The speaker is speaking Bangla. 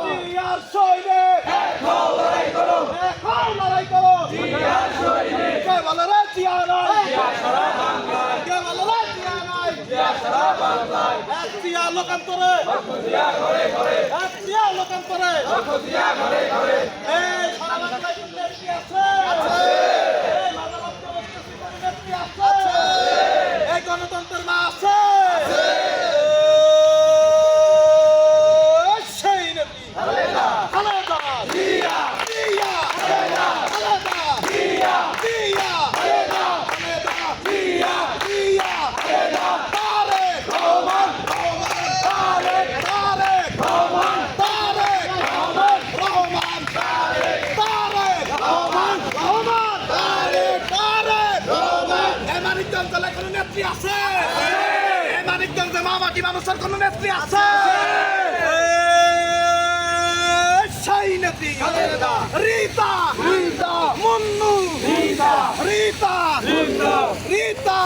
জিয়ার সৈনিক এখন লড়াই করো জিয়ার সৈনিক কে বলে রে জিয়া নাই জিয়া সারা বাংলায় কে বলে রে জিয়া নাই জিয়া সারা বাংলায় এক জিয়া লোকান্তরে জিয়া ঘরে ঘরে এক জিয়া লোকান্তরে জিয়া ঘরে ঘরে এই সারা বাংলায় কোন নেত্রী আছে আছে এই মানবতা মুক্তি নেত্রী আছে এই গণতন্ত্রের মা আছে আছে সেই নেত্রী খালেদা খালেদা জিয়া জিয়া খালেদা খালেদা জিয়া জিয়া খালেদা খালেদা জিয়া জিয়া খালেদা তারেক রহমান তারেক রহমান তারেক রহমান তারেক রহমান এই মানিকগঞ্জ জেলায় কোনো নেত্রী আছে এই মানিকগঞ্জে মামাটি মানুষের কোনো নেত্রী আছে সেই নেত্রী রীতা রীতা মুন্নু রীতা রীতা রীতা